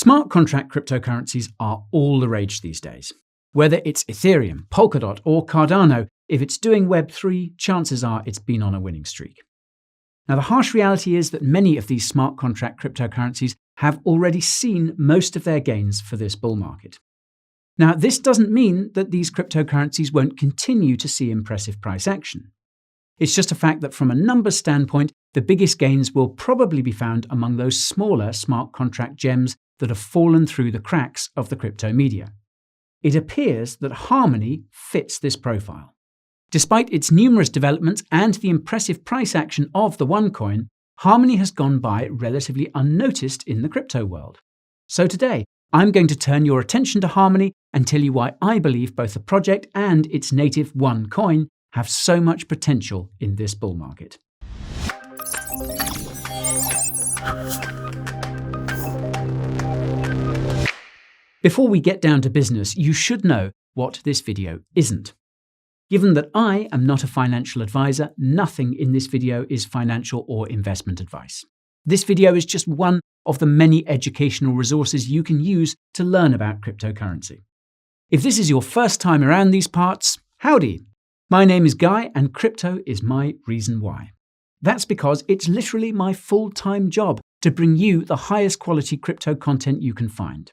Smart contract cryptocurrencies are all the rage these days. Whether it's Ethereum, Polkadot, or Cardano, if it's doing Web3, chances are it's been on a winning streak. Now, the harsh reality is that many of these smart contract cryptocurrencies have already seen most of their gains for this bull market. Now, this doesn't mean that these cryptocurrencies won't continue to see impressive price action. It's just a fact that from a numbers standpoint, the biggest gains will probably be found among those smaller smart contract gems that have fallen through the cracks of the crypto media. It appears that Harmony fits this profile. Despite its numerous developments and the impressive price action of the OneCoin, Harmony has gone by relatively unnoticed in the crypto world. So today, I'm going to turn your attention to Harmony and tell you why I believe both the project and its native OneCoin have so much potential in this bull market. Before we get down to business, you should know what this video isn't. Given that I am not a financial advisor, nothing in this video is financial or investment advice. This video is just one of the many educational resources you can use to learn about cryptocurrency. If this is your first time around these parts, howdy! My name is Guy and crypto is my reason why. That's because it's literally my full-time job to bring you the highest quality crypto content you can find.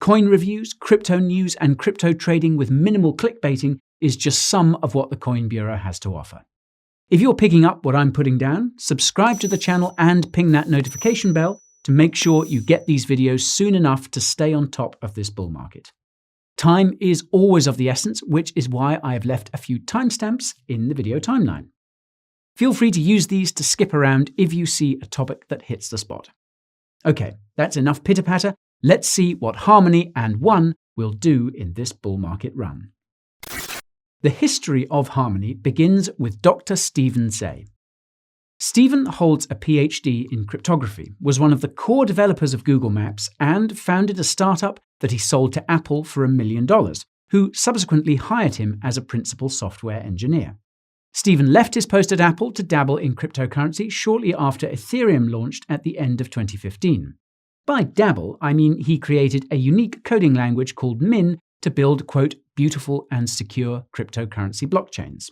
Coin reviews, crypto news, and crypto trading with minimal clickbaiting is just some of what the Coin Bureau has to offer. If you're picking up what I'm putting down, subscribe to the channel and ping that notification bell to make sure you get these videos soon enough to stay on top of this bull market. Time is always of the essence, which is why I have left a few timestamps in the video timeline. Feel free to use these to skip around if you see a topic that hits the spot. Okay, that's enough pitter-patter. Let's see what Harmony and One will do in this bull market run. The history of Harmony begins with Dr. Stephen Zay. Stephen holds a PhD in cryptography, was one of the core developers of Google Maps, and founded a startup that he sold to Apple for $1 million, who subsequently hired him as a principal software engineer. Stephen left his post at Apple to dabble in cryptocurrency shortly after Ethereum launched at the end of 2015. By dabble, I mean he created a unique coding language called Min to build, quote, beautiful and secure cryptocurrency blockchains.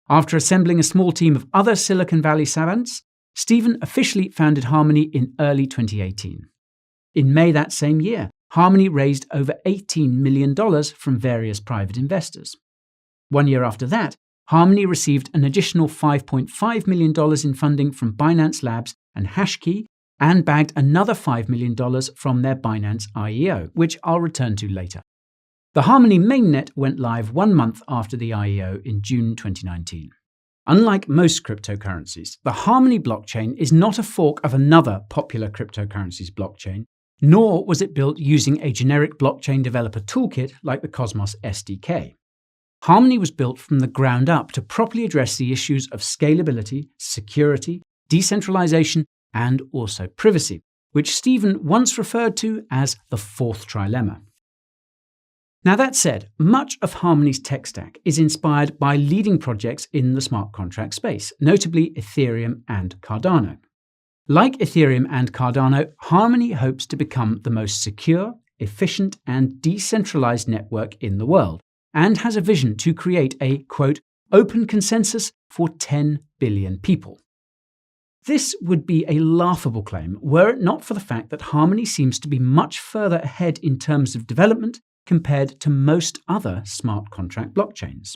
After assembling a small team of other Silicon Valley savants, Stephen officially founded Harmony in early 2018. In May that same year, Harmony raised over $18 million from various private investors. 1 year after that, Harmony received an additional $5.5 million in funding from Binance Labs and Hashkey, and bagged another $5 million from their Binance IEO, which I'll return to later. The Harmony mainnet went live 1 month after the IEO in June 2019. Unlike most cryptocurrencies, the Harmony blockchain is not a fork of another popular cryptocurrency's blockchain, nor was it built using a generic blockchain developer toolkit like the Cosmos SDK. Harmony was built from the ground up to properly address the issues of scalability, security, decentralization, and also privacy, which Stephen once referred to as the fourth trilemma. Now that said, much of Harmony's tech stack is inspired by leading projects in the smart contract space, notably Ethereum and Cardano. Like Ethereum and Cardano, Harmony hopes to become the most secure, efficient, and decentralized network in the world, and has a vision to create a, quote, open consensus for 10 billion people. This would be a laughable claim were it not for the fact that Harmony seems to be much further ahead in terms of development compared to most other smart contract blockchains.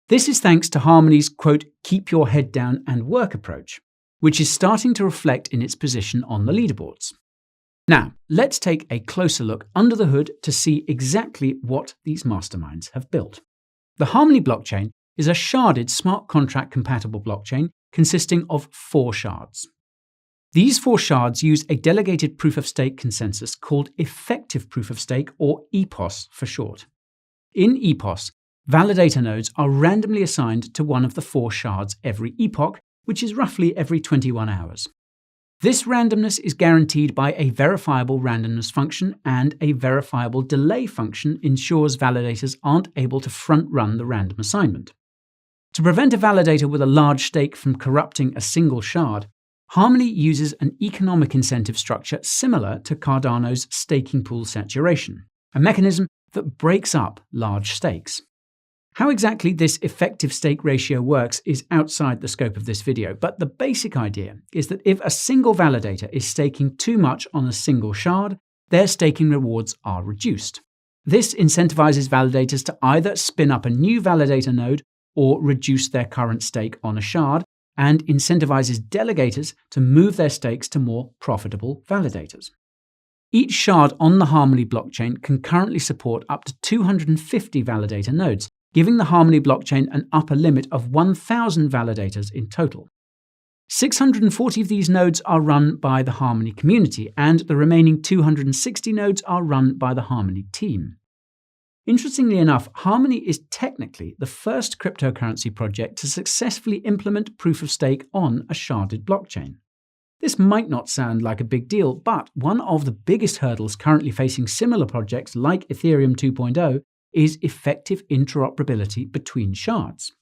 This is thanks to Harmony's, quote, keep your head down and work approach, which is starting to reflect in its position on the leaderboards. Now, let's take a closer look under the hood to see exactly what these masterminds have built. The Harmony blockchain is a sharded smart contract compatible blockchain consisting of 4 shards. These 4 shards use a delegated proof-of-stake consensus called effective proof-of-stake, or EPoS for short. In EPoS, validator nodes are randomly assigned to one of the 4 shards every epoch, which is roughly every 21 hours. This randomness is guaranteed by a verifiable randomness function, and a verifiable delay function ensures validators aren't able to front-run the random assignment. To prevent a validator with a large stake from corrupting a single shard, Harmony uses an economic incentive structure similar to Cardano's staking pool saturation, a mechanism that breaks up large stakes. How exactly this effective stake ratio works is outside the scope of this video, but the basic idea is that if a single validator is staking too much on a single shard, their staking rewards are reduced. This incentivizes validators to either spin up a new validator node or reduce their current stake on a shard, and incentivizes delegators to move their stakes to more profitable validators. Each shard on the Harmony blockchain can currently support up to 250 validator nodes, giving the Harmony blockchain an upper limit of 1,000 validators in total. 640 of these nodes are run by the Harmony community, and the remaining 260 nodes are run by the Harmony team. Interestingly enough, Harmony is technically the first cryptocurrency project to successfully implement proof-of-stake on a sharded blockchain. This might not sound like a big deal, but one of the biggest hurdles currently facing similar projects like Ethereum 2.0 is effective interoperability between shards.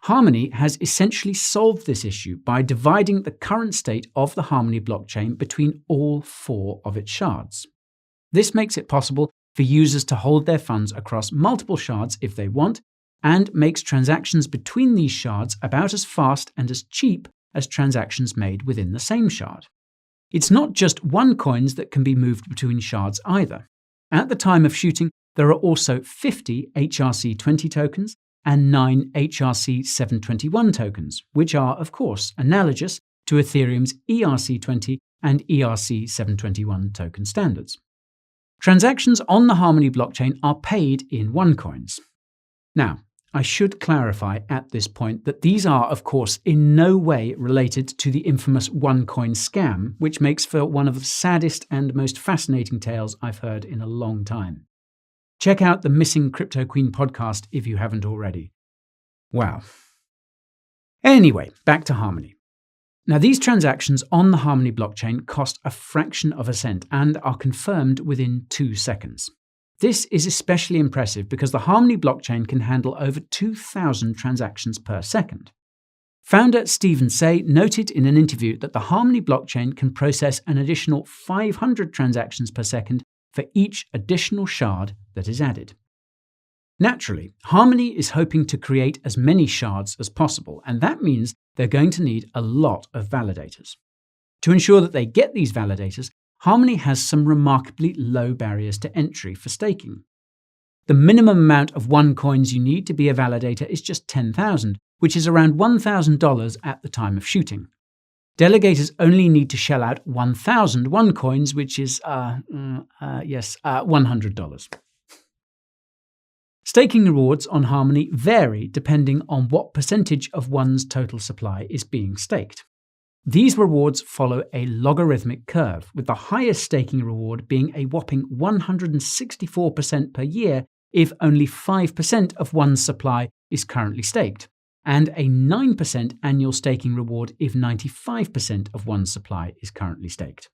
Harmony has essentially solved this issue by dividing the current state of the Harmony blockchain between all 4 of its shards. This makes it possible for users to hold their funds across multiple shards if they want, and makes transactions between these shards about as fast and as cheap as transactions made within the same shard. It's not just OneCoins that can be moved between shards either. At the time of shooting, there are also 50 HRC20 tokens and 9 HRC721 tokens, which are, of course, analogous to Ethereum's ERC20 and ERC721 token standards. Transactions on the Harmony blockchain are paid in OneCoins. Now, I should clarify at this point that these are, of course, in no way related to the infamous OneCoin scam, which makes for one of the saddest and most fascinating tales I've heard in a long time. Check out the Missing Crypto Queen podcast if you haven't already. Wow. Anyway, back to Harmony. Now, these transactions on the Harmony blockchain cost a fraction of a cent and are confirmed within 2 seconds. This is especially impressive because the Harmony blockchain can handle over 2,000 transactions per second. Founder Stephen Say noted in an interview that the Harmony blockchain can process an additional 500 transactions per second for each additional shard that is added. Naturally, Harmony is hoping to create as many shards as possible, and that means they're going to need a lot of validators. To ensure that they get these validators, Harmony has some remarkably low barriers to entry for staking. The minimum amount of OneCoins you need to be a validator is just 10,000, which is around $1,000 at the time of shooting. Delegators only need to shell out 1,000 OneCoins, which is, $100. Staking rewards on Harmony vary depending on what percentage of one's total supply is being staked. These rewards follow a logarithmic curve, with the highest staking reward being a whopping 164% per year if only 5% of one's supply is currently staked, and a 9% annual staking reward if 95% of one's supply is currently staked.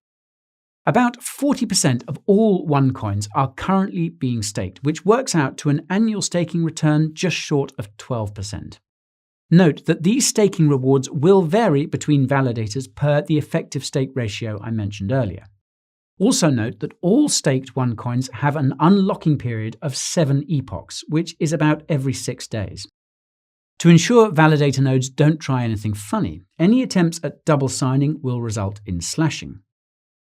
About 40% of all OneCoins are currently being staked, which works out to an annual staking return just short of 12%. Note that these staking rewards will vary between validators per the effective stake ratio I mentioned earlier. Also note that all staked OneCoins have an unlocking period of 7 epochs, which is about every 6 days. To ensure validator nodes don't try anything funny, any attempts at double signing will result in slashing.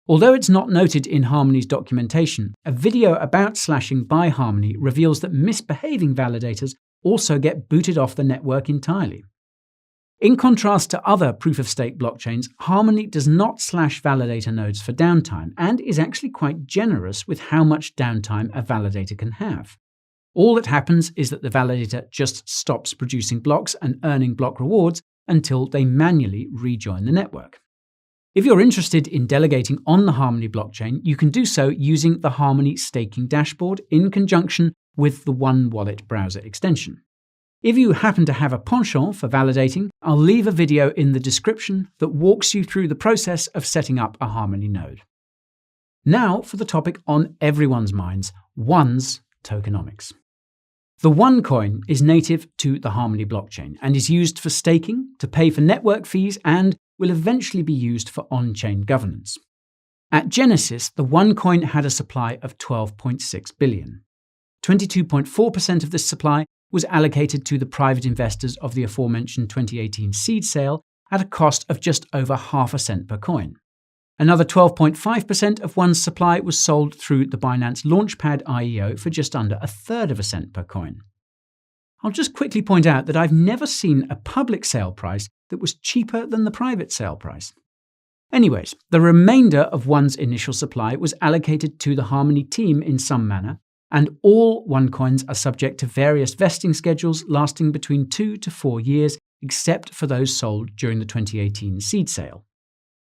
Although it's not noted in Harmony's documentation, a video about slashing by Harmony reveals that misbehaving validators also get booted off the network entirely. In contrast to other proof-of-stake blockchains, Harmony does not slash validator nodes for downtime and is actually quite generous with how much downtime a validator can have. All that happens is that the validator just stops producing blocks and earning block rewards until they manually rejoin the network. If you're interested in delegating on the Harmony blockchain, you can do so using the Harmony staking dashboard in conjunction with the OneWallet browser extension. If you happen to have a penchant for validating, I'll leave a video in the description that walks you through the process of setting up a Harmony node. Now for the topic on everyone's minds, one's tokenomics. The OneCoin is native to the Harmony blockchain and is used for staking, to pay for network fees, and will eventually be used for on-chain governance. At Genesis, the OneCoin had a supply of 12.6 billion. 22.4% of this supply was allocated to the private investors of the aforementioned 2018 seed sale at a cost of just over half a cent per coin. Another 12.5% of One's supply was sold through the Binance Launchpad IEO for just under a third of a cent per coin. I'll just quickly point out that I've never seen a public sale price that was cheaper than the private sale price. Anyways, the remainder of One's initial supply was allocated to the Harmony team in some manner, and all OneCoins are subject to various vesting schedules lasting between 2 to 4 years, except for those sold during the 2018 seed sale.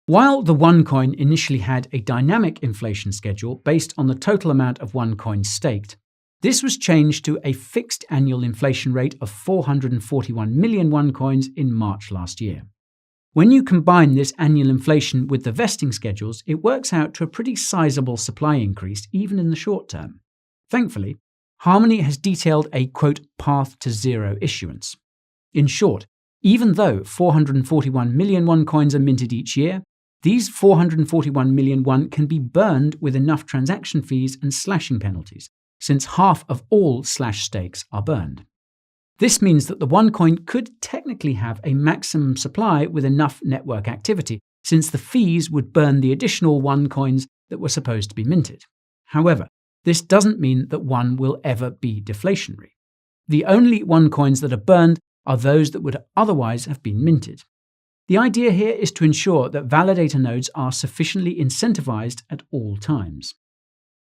While the OneCoin initially had a dynamic inflation schedule based on the total amount of OneCoin staked, this was changed to a fixed annual inflation rate of 441 million OneCoins in March last year. When you combine this annual inflation with the vesting schedules, it works out to a pretty sizable supply increase even in the short term. Thankfully, Harmony has detailed a, quote, path to zero issuance. In short, even though 441 million OneCoins are minted each year, these 441 million One can be burned with enough transaction fees and slashing penalties, since half of all slash stakes are burned. This means that the OneCoin could technically have a maximum supply with enough network activity, since the fees would burn the additional OneCoins that were supposed to be minted. However, this doesn't mean that One will ever be deflationary. The only OneCoins that are burned are those that would otherwise have been minted. The idea here is to ensure that validator nodes are sufficiently incentivized at all times.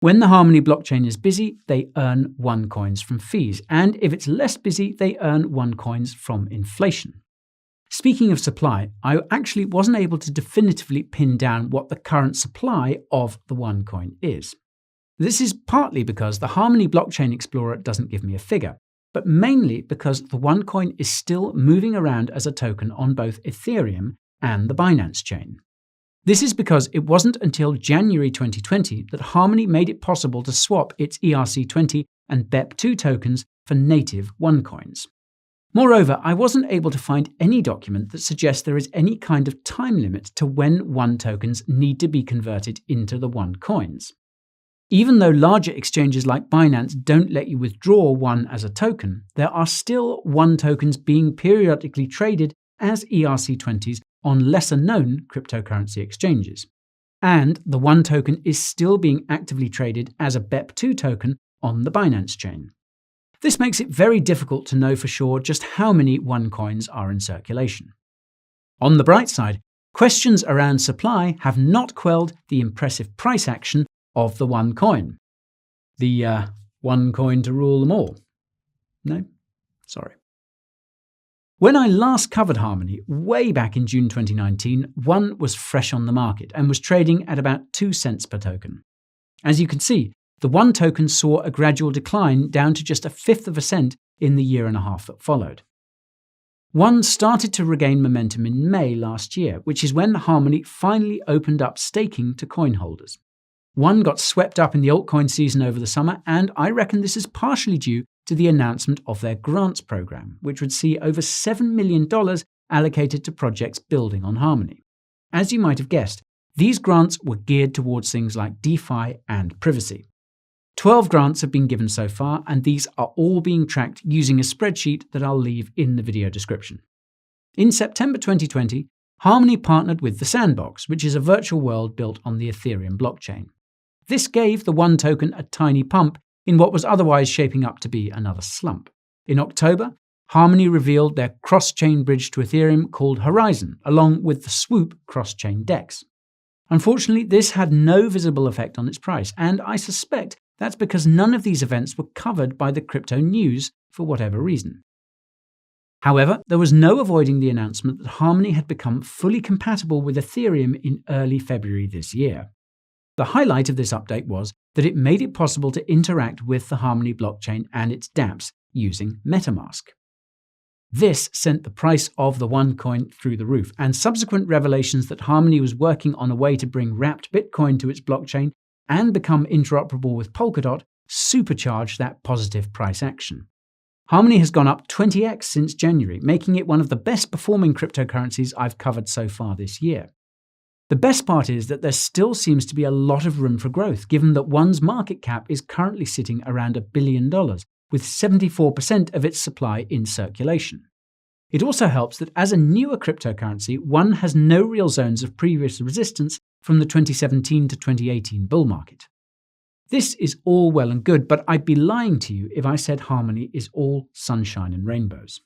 When the Harmony blockchain is busy, they earn OneCoins from fees, and if it's less busy, they earn OneCoins from inflation. Speaking of supply, I actually wasn't able to definitively pin down what the current supply of the OneCoin is. This is partly because the Harmony Blockchain Explorer doesn't give me a figure, but mainly because the OneCoin is still moving around as a token on both Ethereum and the Binance chain. This is because it wasn't until January 2020 that Harmony made it possible to swap its ERC20 and BEP2 tokens for native OneCoins. Moreover, I wasn't able to find any document that suggests there is any kind of time limit to when One tokens need to be converted into the OneCoins. Even though larger exchanges like Binance don't let you withdraw One as a token, there are still One tokens being periodically traded as ERC20s on lesser-known cryptocurrency exchanges. And the One token is still being actively traded as a BEP2 token on the Binance chain. This makes it very difficult to know for sure just how many OneCoins are in circulation. On the bright side, questions around supply have not quelled the impressive price action of the OneCoin. The one coin to rule them all. No? Sorry. When I last covered Harmony, way back in June 2019, One was fresh on the market and was trading at about 2 cents per token. As you can see, the One token saw a gradual decline down to just 1/5 of a cent in the year and a half that followed. One started to regain momentum in May last year, which is when Harmony finally opened up staking to coin holders. One got swept up in the altcoin season over the summer, and I reckon this is partially due to the announcement of their grants program, which would see over $7 million allocated to projects building on Harmony. As you might have guessed, these grants were geared towards things like DeFi and privacy. 12 grants have been given so far, and these are all being tracked using a spreadsheet that I'll leave in the video description. In September 2020, Harmony partnered with The Sandbox, which is a virtual world built on the Ethereum blockchain. This gave the One token a tiny pump in what was otherwise shaping up to be another slump. In October, Harmony revealed their cross-chain bridge to Ethereum called Horizon, along with the Swoop cross-chain DEX. Unfortunately, this had no visible effect on its price, and I suspect that's because none of these events were covered by the crypto news for whatever reason. However, there was no avoiding the announcement that Harmony had become fully compatible with Ethereum in early February this year. The highlight of this update was that it made it possible to interact with the Harmony blockchain and its dApps using MetaMask. This sent the price of the OneCoin through the roof, and subsequent revelations that Harmony was working on a way to bring wrapped Bitcoin to its blockchain and become interoperable with Polkadot supercharged that positive price action. Harmony has gone up 20x since January, making it one of the best performing cryptocurrencies I've covered so far this year. The best part is that there still seems to be a lot of room for growth, given that One's market cap is currently sitting around $1 billion, with 74% of its supply in circulation. It also helps that as a newer cryptocurrency, One has no real zones of previous resistance from the 2017 to 2018 bull market. This is all well and good, but I'd be lying to you if I said Harmony is all sunshine and rainbows.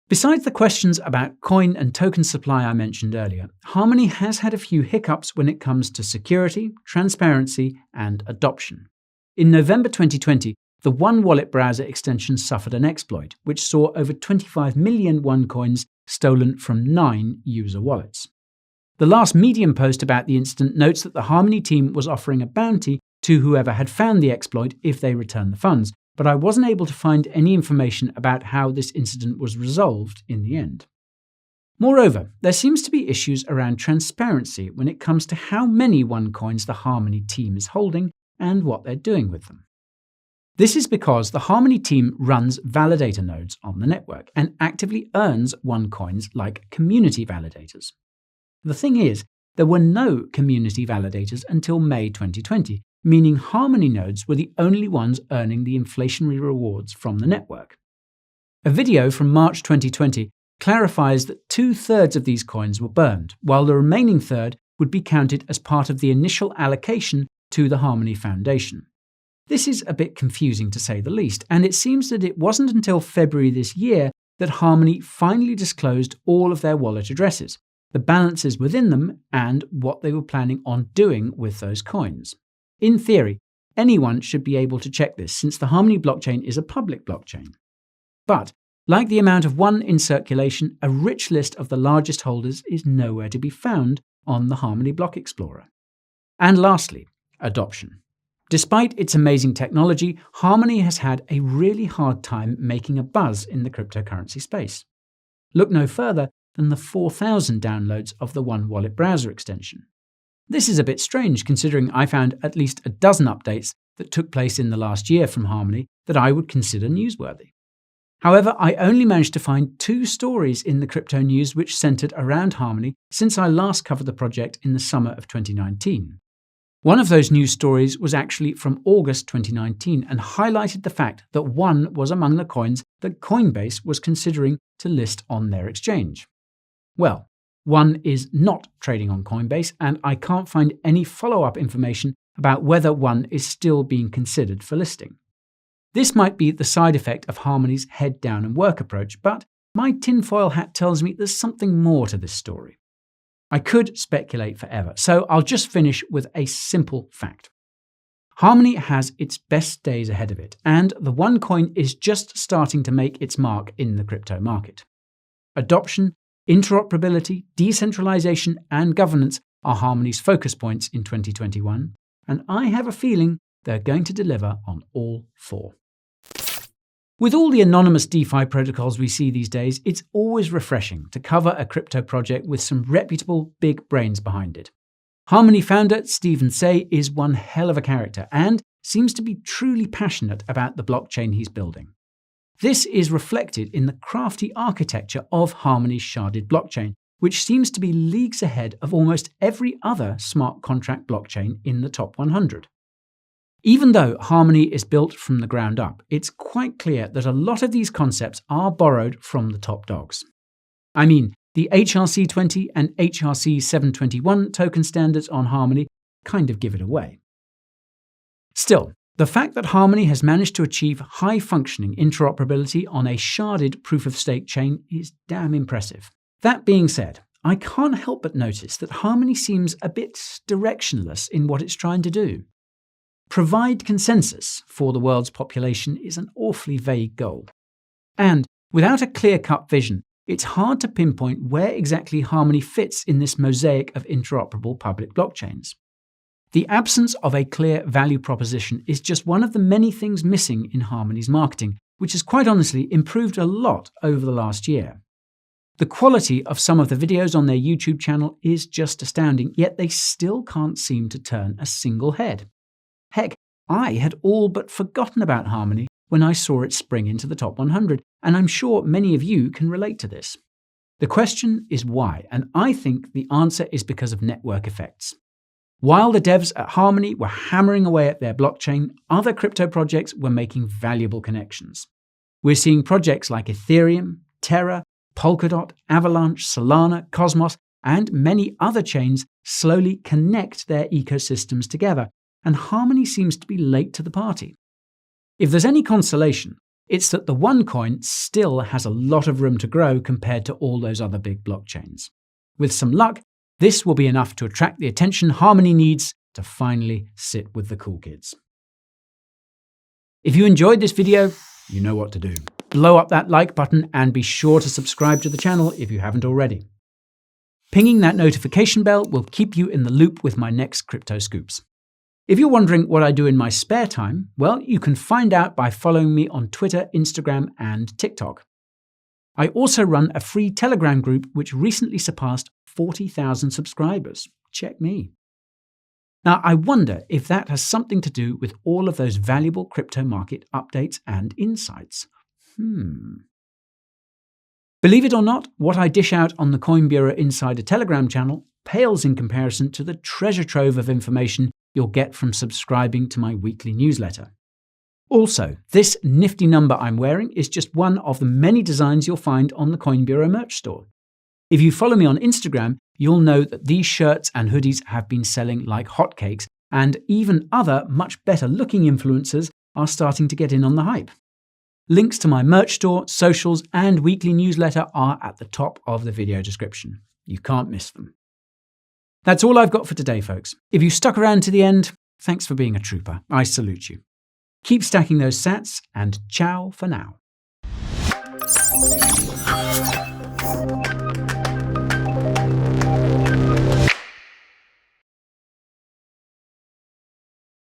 Besides the questions about coin and token supply I mentioned earlier, Harmony has had a few hiccups when it comes to security, transparency, and adoption. In November 2020, the One Wallet browser extension suffered an exploit, which saw over 25 million One coins stolen from 9 user wallets. The last Medium post about the incident notes that the Harmony team was offering a bounty to whoever had found the exploit if they returned the funds, but I wasn't able to find any information about how this incident was resolved in the end. Moreover, there seems to be issues around transparency when it comes to how many One coins the Harmony team is holding and what they're doing with them. This is because the Harmony team runs validator nodes on the network and actively earns One coins like community validators. The thing is, there were no community validators until May 2020, meaning Harmony nodes were the only ones earning the inflationary rewards from the network. A video from March 2020 clarifies that 2/3 of these coins were burned, while the remaining third would be counted as part of the initial allocation to the Harmony Foundation. This is a bit confusing to say the least, and it seems that it wasn't until February this year that Harmony finally disclosed all of their wallet addresses, the balances within them, and what they were planning on doing with those coins. In theory, anyone should be able to check this since the Harmony blockchain is a public blockchain. But, like the amount of One in circulation, a rich list of the largest holders is nowhere to be found on the Harmony Block Explorer. And lastly, adoption. Despite its amazing technology, Harmony has had a really hard time making a buzz in the cryptocurrency space. Look no further than the 4,000 downloads of the One Wallet browser extension. This is a bit strange considering I found at least a dozen updates that took place in the last year from Harmony that I would consider newsworthy. However, I only managed to find 2 stories in the crypto news which centered around Harmony since I last covered the project in the summer of 2019. One of those news stories was actually from August 2019 and highlighted the fact that One was among the coins that Coinbase was considering to list on their exchange. Well, One is not trading on Coinbase, and I can't find any follow-up information about whether One is still being considered for listing. This might be the side effect of Harmony's head down and work approach, but my tinfoil hat tells me there's something more to this story. I could speculate forever, so I'll just finish with a simple fact. Harmony has its best days ahead of it, and the One coin is just starting to make its mark in the crypto market. Adoption, interoperability, decentralization, and governance are Harmony's focus points in 2021, and I have a feeling they're going to deliver on all 4. With all the anonymous DeFi protocols we see these days, it's always refreshing to cover a crypto project with some reputable big brains behind it. Harmony founder Stephen Say is one hell of a character and seems to be truly passionate about the blockchain he's building. This is reflected in the crafty architecture of Harmony's sharded blockchain, which seems to be leagues ahead of almost every other smart contract blockchain in the top 100. Even though Harmony is built from the ground up, it's quite clear that a lot of these concepts are borrowed from the top dogs. I mean, the HRC20 and HRC721 token standards on Harmony kind of give it away. Still, the fact that Harmony has managed to achieve high-functioning interoperability on a sharded proof-of-stake chain is damn impressive. That being said, I can't help but notice that Harmony seems a bit directionless in what it's trying to do. Provide consensus for the world's population is an awfully vague goal. And without a clear-cut vision, it's hard to pinpoint where exactly Harmony fits in this mosaic of interoperable public blockchains. The absence of a clear value proposition is just one of the many things missing in Harmony's marketing, which has quite honestly improved a lot over the last year. The quality of some of the videos on their YouTube channel is just astounding, yet they still can't seem to turn a single head. Heck, I had all but forgotten about Harmony when I saw it spring into the top 100, and I'm sure many of you can relate to this. The question is why, and I think the answer is because of network effects. While the devs at Harmony were hammering away at their blockchain, other crypto projects were making valuable connections. We're seeing projects like Ethereum, Terra, Polkadot, Avalanche, Solana, Cosmos, and many other chains slowly connect their ecosystems together, and Harmony seems to be late to the party. If there's any consolation, it's that the one coin still has a lot of room to grow compared to all those other big blockchains. With some luck, this will be enough to attract the attention Harmony needs to finally sit with the cool kids. If you enjoyed this video, you know what to do. Blow up that like button and be sure to subscribe to the channel if you haven't already. Pinging that notification bell will keep you in the loop with my next crypto scoops. If you're wondering what I do in my spare time, well, you can find out by following me on Twitter, Instagram, and TikTok. I also run a free Telegram group which recently surpassed 40,000 subscribers. Check me. Now, I wonder if that has something to do with all of those valuable crypto market updates and insights. Believe it or not, what I dish out on the Coin Bureau Insider Telegram channel pales in comparison to the treasure trove of information you'll get from subscribing to my weekly newsletter. Also, this nifty number I'm wearing is just one of the many designs you'll find on the Coin Bureau merch store. If you follow me on Instagram, you'll know that these shirts and hoodies have been selling like hotcakes, and even other much better looking influencers are starting to get in on the hype. Links to my merch store, socials, and weekly newsletter are at the top of the video description. You can't miss them. That's all I've got for today, folks. If you stuck around to the end, thanks for being a trooper. I salute you. Keep stacking those sats, and ciao for now.